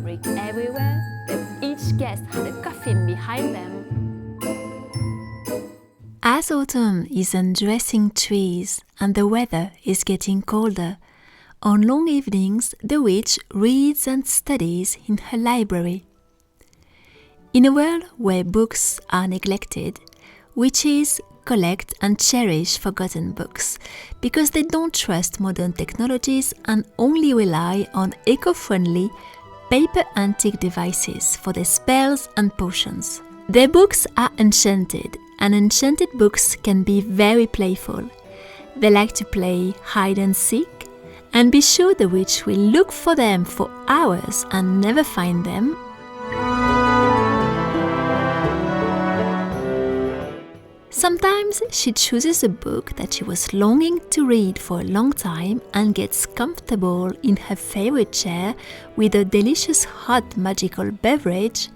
fabric everywhere, that each guest had a coffin behind them. As autumn is undressing trees and the weather is getting colder, on long evenings the witch reads and studies in her library. In a world where books are neglected, witches collect and cherish forgotten books because they don't trust modern technologies and only rely on eco-friendly paper antique devices for their spells and potions. Their books are enchanted, and enchanted books can be very playful. They like to play hide and seek, and be sure the witch will look for them for hours and never find them. Sometimes she chooses a book that she was longing to read for a long time and gets comfortable in her favorite chair with a delicious hot magical beverage.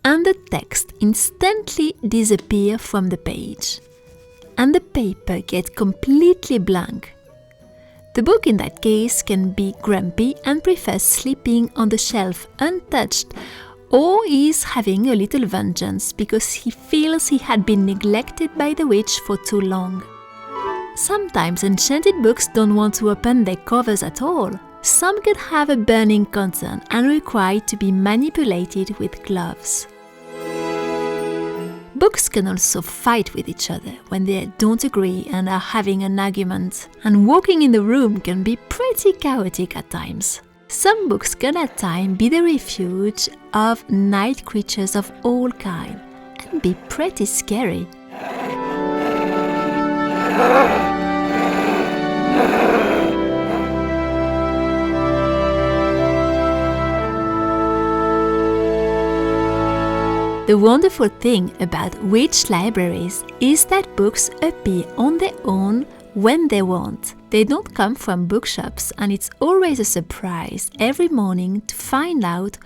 And the text instantly disappears from the page, and the paper gets completely blank. The book in that case can be grumpy and prefers sleeping on the shelf untouched, or is having a little vengeance because he feels he had been neglected by the witch for too long. Sometimes enchanted books don't want to open their covers at all. Some can have a burning concern and require to be manipulated with gloves. Books can also fight with each other when they don't agree and are having an argument, and walking in the room can be pretty chaotic at times. Some books can at times be the refuge of night creatures of all kinds and be pretty scary. The wonderful thing about witch libraries is that books appear on their own when they want. They don't come from bookshops, and it's always a surprise every morning to find out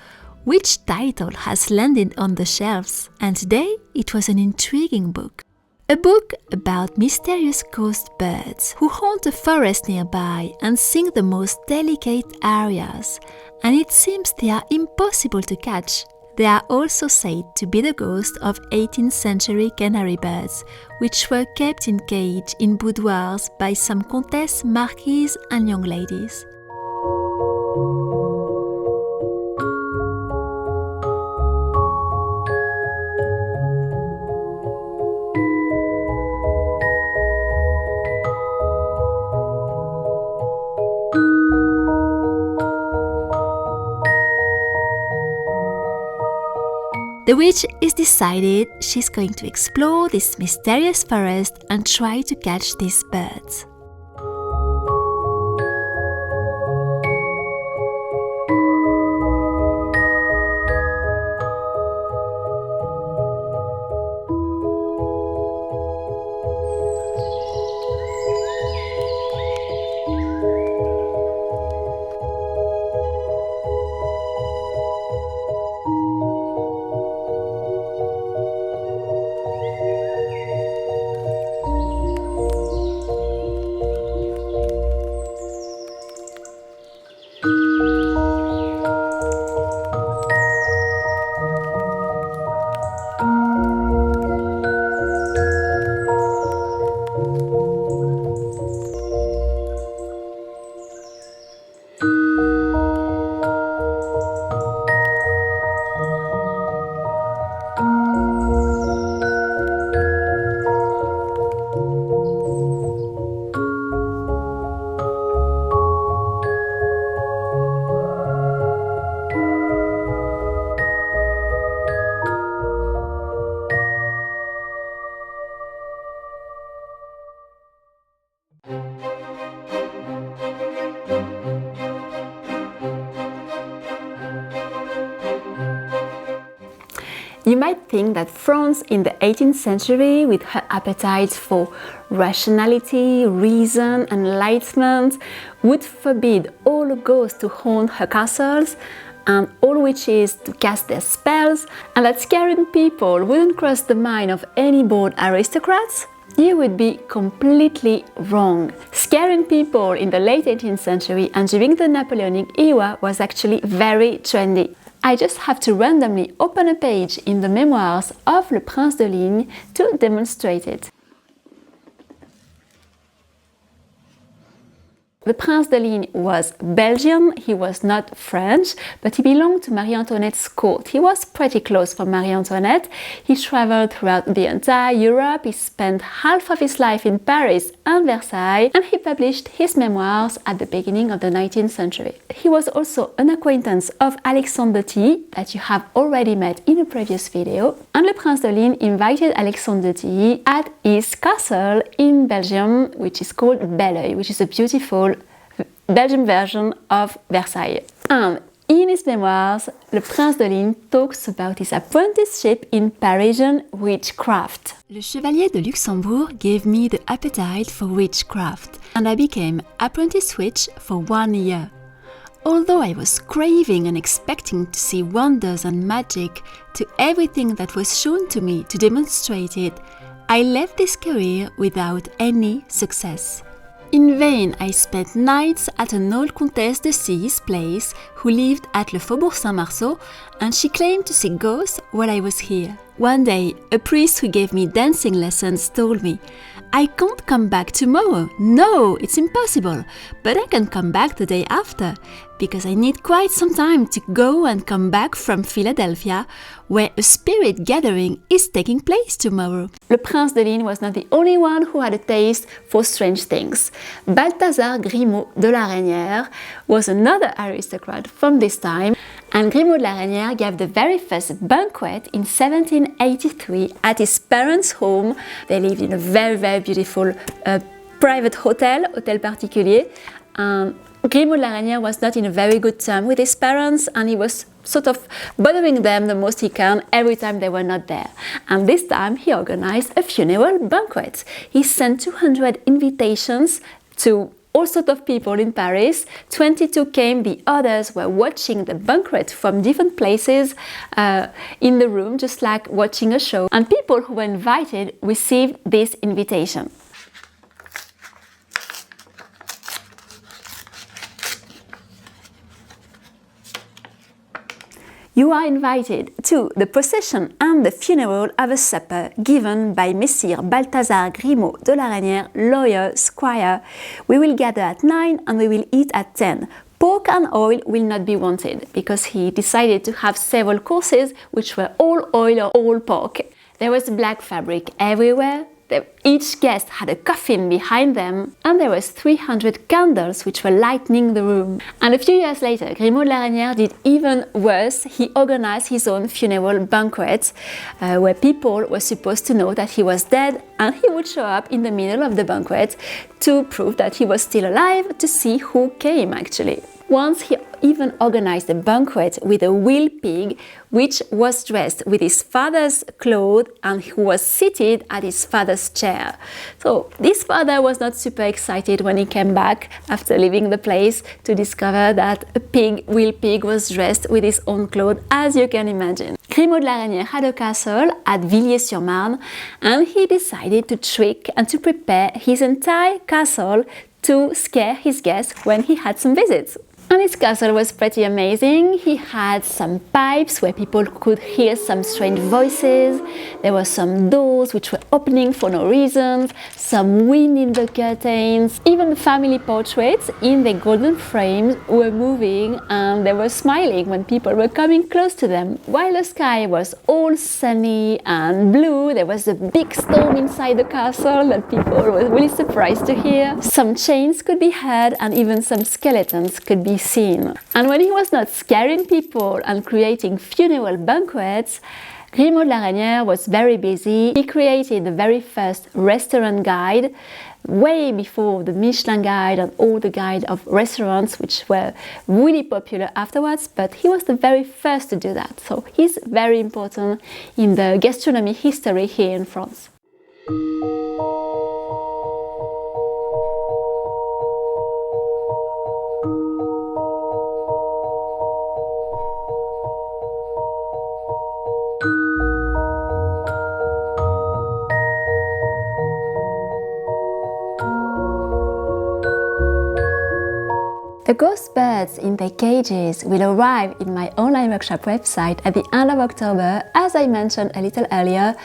which title has landed on the shelves. And today it was an intriguing book. A book about mysterious ghost birds who haunt a forest nearby and sing the most delicate arias, and it seems they are impossible to catch. They are also said to be the ghosts of 18th century canary birds, which were kept in cage in boudoirs by some countess, marquises and young ladies. The witch is decided she's going to explore this mysterious forest and try to catch these birds. You might think that France in the 18th century, with her appetite for rationality, reason, enlightenment, would forbid all ghosts to haunt her castles, and all witches to cast their spells, and that scaring people wouldn't cross the mind of any bored aristocrats, you would be completely wrong. Scaring people in the late 18th century and during the Napoleonic era was actually very trendy. I just have to randomly open a page in the memoirs of Le Prince de Ligne to demonstrate it. The Prince de Ligne was Belgian, he was not French, but he belonged to Marie Antoinette's court. He was pretty close for Marie Antoinette. He traveled throughout the entire Europe, he spent half of his life in Paris and Versailles, and he published his memoirs at the beginning of the 19th century. He was also an acquaintance of Alexandre de Tilly, that you have already met in a previous video, and Le Prince de Ligne invited Alexandre de Tilly at his castle in Belgium, which is called Belleuil, which is a beautiful Belgian version of Versailles. And in his memoirs, Le Prince de Ligne talks about his apprenticeship in Parisian witchcraft. Le Chevalier de Luxembourg gave me the appetite for witchcraft, and I became apprentice witch for 1 year. Although I was craving and expecting to see wonders and magic to everything that was shown to me to demonstrate it, I left this career without any success. In vain, I spent nights at an old Comtesse de C's place who lived at Le Faubourg Saint-Marceau, and she claimed to see ghosts while I was here. One day, a priest who gave me dancing lessons told me, "I can't come back tomorrow. No, it's impossible. But I can come back the day after, because I need quite some time to go and come back from Philadelphia, where a spirit gathering is taking place tomorrow." Le Prince de Ligne was not the only one who had a taste for strange things. Balthazar Grimod de la Reynière was another aristocrat from this time, and Grimod de la Reynière gave the very first banquet in 1783 at his parents' home. They lived in a very beautiful private hotel, Hôtel Particulier. Grimod de la Reynière was not in a very good term with his parents, and he was sort of bothering them the most he can every time they were not there. And this time he organized a funeral banquet. He sent 200 invitations to all sorts of people in Paris. 22 came, the others were watching the banquet from different places in the room, just like watching a show. And people who were invited received this invitation. You are invited to the procession and the funeral of a supper given by Messire Balthazar Grimod de la Reynière, lawyer, squire. We will gather at 9 and we will eat at 10. Pork and oil will not be wanted, because he decided to have several courses which were all oil or all pork. There was black fabric everywhere. Each guest had a coffin behind them, and there was 300 candles which were lighting the room. And a few years later, Grimod de la Reynière did even worse. He organized his own funeral banquet where people were supposed to know that he was dead, and he would show up in the middle of the banquet to prove that he was still alive, to see who came actually. Once he even organized a banquet with a wheel pig, which was dressed with his father's clothes and who was seated at his father's chair. So this father was not super excited when he came back after leaving the place to discover that a wheel pig was dressed with his own clothes, as you can imagine. Grimod de la Reynière had a castle at Villiers-sur-Marne, and he decided to trick and to prepare his entire castle to scare his guests when he had some visits. And his castle was pretty amazing. He had some pipes where people could hear some strange voices. There were some doors which were opening for no reason, some wind in the curtains. Even the family portraits in their golden frames were moving, and they were smiling when people were coming close to them. While the sky was all sunny and blue, there was a big storm inside the castle that people were really surprised to hear. Some chains could be heard, and even some skeletons could be seen. And when he was not scaring people and creating funeral banquets, Grimod de la Reynière was very busy. He created the very first restaurant guide, way before the Michelin guide and all the guide of restaurants, which were really popular afterwards, but he was the very first to do that. So he's very important in the gastronomy history here in France. The ghost birds in their cages will arrive in my online workshop website at the end of October. As I mentioned a little earlier,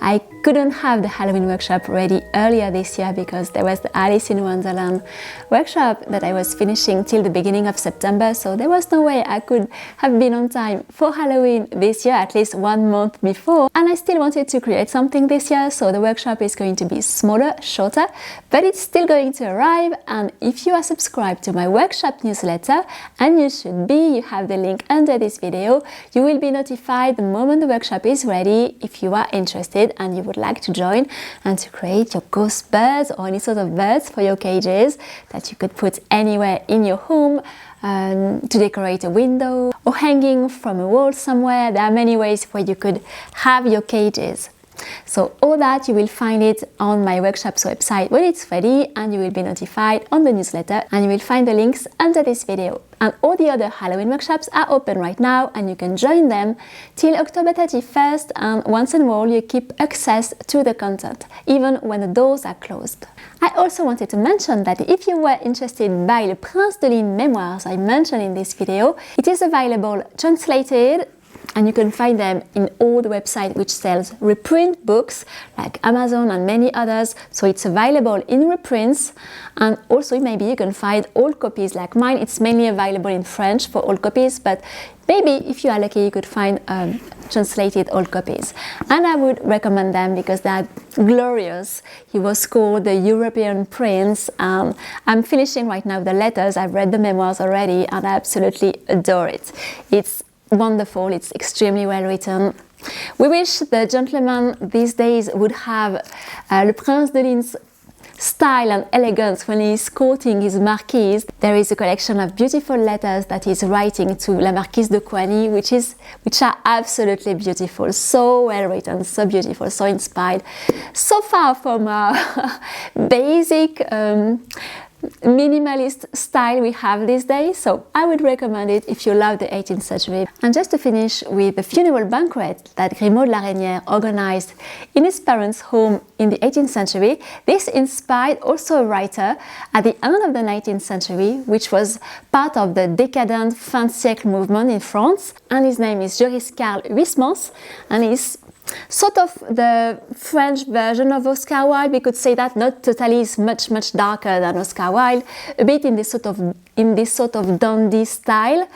I couldn't have the Halloween workshop ready earlier this year because there was the Alice in Wonderland workshop that I was finishing till the beginning of September, so there was no way I could have been on time for Halloween this year, at least 1 month before. And I still wanted to create something this year, so the workshop is going to be smaller, shorter, but it's still going to arrive. And if you are subscribed to my workshop newsletter, and you should be, you have the link under this video, you will be notified the moment the workshop is ready if you are interested and you would like to join and to create your ghost birds or any sort of birds for your cages that you could put anywhere in your home, to decorate a window or hanging from a wall somewhere. There are many ways where you could have your cages. So all that, you will find it on my workshop's website when it's ready, and you will be notified on the newsletter, and you will find the links under this video. And all the other Halloween workshops are open right now, and you can join them till October 31st, and once in a while you keep access to the content, even when the doors are closed. I also wanted to mention that if you were interested by Le Prince de Ligne memoirs I mentioned in this video, it is available translated, and you can find them in all the websites which sells reprint books like Amazon and many others. So it's available in reprints, and also maybe you can find old copies like mine. It's mainly available in French for old copies, but maybe if you are lucky you could find translated old copies. And I would recommend them because they are glorious. He was called the European Prince. I'm finishing right now the letters. I've read the memoirs already and I absolutely adore it. It's wonderful, it's extremely well written. We wish the gentleman these days would have Le Prince de Ligne's style and elegance when he is courting his marquise. There is a collection of beautiful letters that he's writing to La Marquise de Coigny, which are absolutely beautiful, so well written, so beautiful, so inspired, so far from our basic minimalist style we have these days. So I would recommend it if you love the 18th century. And just to finish with the funeral banquet that Grimod organized in his parents' home in the 18th century, this inspired also a writer at the end of the 19th century, which was part of the decadent fin siècle movement in France, and his name is Joris Karl Huysmans, and he's sort of the French version of Oscar Wilde. We could say that, not totally, is much darker than Oscar Wilde, a bit in this sort of dandy style.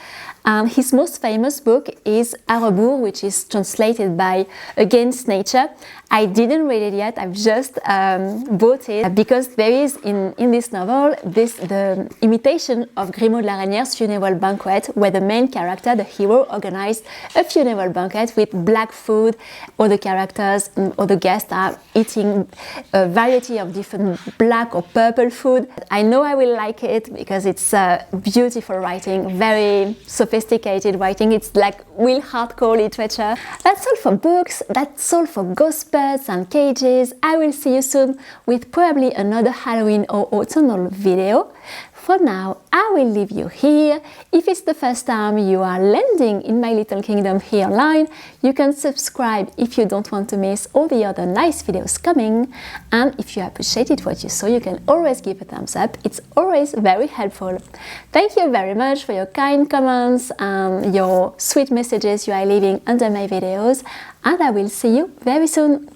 And his most famous book is À rebours, which is translated by Against Nature. I didn't read it yet, I've just bought it because there is in this novel the imitation of Grimod Larainere's funeral banquet, where the main character, the hero, organized a funeral banquet with black food. All the characters or the guests are eating a variety of different black or purple food. I know I will like it because it's beautiful writing, very sophisticated writing. It's like real hardcore literature. That's all for books, that's all for ghost birds and cages. I will see you soon with probably another Halloween or autumnal video. For now, I will leave you here. If it's the first time you are landing in my little kingdom here online, you can subscribe if you don't want to miss all the other nice videos coming. And if you appreciated what you saw, you can always give a thumbs up. It's always very helpful. Thank you very much for your kind comments and your sweet messages you are leaving under my videos. And I will see you very soon.